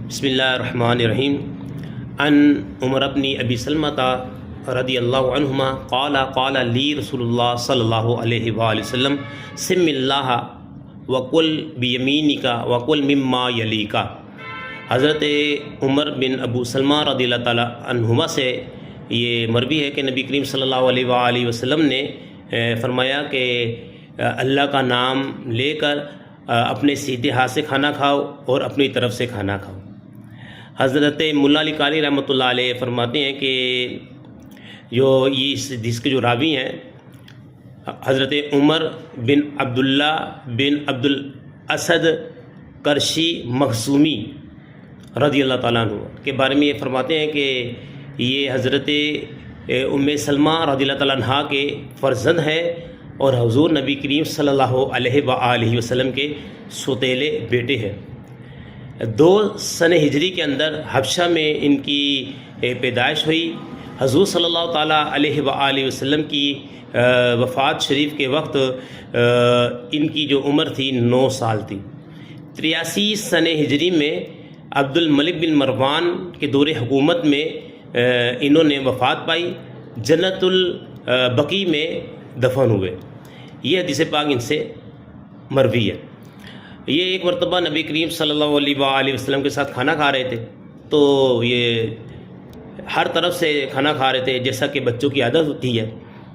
بسم اللہ الرحمن الرحیم ان عمر بن ابی سلمۃ رضی اللہ عنہما قال لی رسول اللہ صلی اللہ علیہ وآلہ وسلم سم اللہ وقل بیمینک وقل مما یلیک۔ حضرت عمر بن ابو سلمہ رضی اللہ تعالی عنہما سے یہ مروی ہے کہ نبی کریم صلی اللہ علیہ وآلہ وسلم نے فرمایا کہ اللہ کا نام لے کر اپنے سیدھے ہاتھ سے کھانا کھاؤ اور اپنی طرف سے کھانا کھاؤ۔ حضرت ملا علی قاری رحمۃ اللہ علیہ فرماتے ہیں کہ اس حدیث کے جو راوی ہیں حضرت عمر بن عبداللہ بن عبد الاسد کرشی مخزومی رضی اللہ تعالیٰ عنہ کے بارے میں یہ فرماتے ہیں کہ یہ حضرت ام سلمہ رضی اللہ تعالیٰ عنہ کے فرزند ہے اور حضور نبی کریم صلی اللہ علیہ وآلہ وسلم کے سوتیلے بیٹے ہیں۔ 2 سن ہجری کے اندر حبشہ میں ان کی پیدائش ہوئی۔ حضور صلی اللہ تعالیٰ علیہ وآلہ وسلم کی وفات شریف کے وقت ان کی جو عمر تھی 9 سال تھی۔ 83 سن ہجری میں عبد الملک بن مروان کے دور حکومت میں انہوں نے وفات پائی، جنت البقیع میں دفن ہوئے۔ یہ حدیث پاک ان سے مروی ہے۔ یہ ایک مرتبہ نبی کریم صلی اللہ علیہ وآلہ وسلم کے ساتھ کھانا کھا رہے تھے، تو یہ ہر طرف سے کھانا کھا رہے تھے جیسا کہ بچوں کی عادت ہوتی ہے۔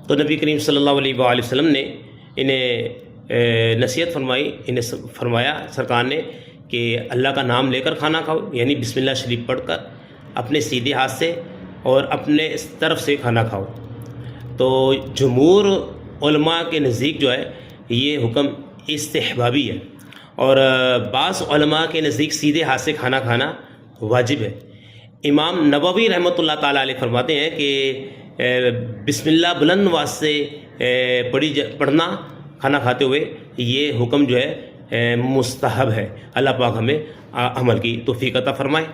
تو نبی کریم صلی اللہ علیہ وآلہ وسلم نے انہیں نصیحت فرمائی، انہیں فرمایا سرکار نے کہ اللہ کا نام لے کر کھانا کھاؤ، یعنی بسم اللہ شریف پڑھ کر اپنے سیدھے ہاتھ سے اور اپنے اس طرف سے کھانا کھاؤ۔ تو جمہور علماء کے نزدیک جو ہے یہ حکم استحبابی ہے، اور بعض علماء کے نزدیک سیدھے ہاتھ سے کھانا کھانا واجب ہے۔ امام نووی رحمۃ اللہ تعالیٰ علیہ فرماتے ہیں کہ بسم اللہ بلند آواز سے پڑھنا کھانا کھاتے ہوئے یہ حکم جو ہے مستحب ہے۔ اللہ پاک ہمیں عمل کی توفیق عطا فرمائے۔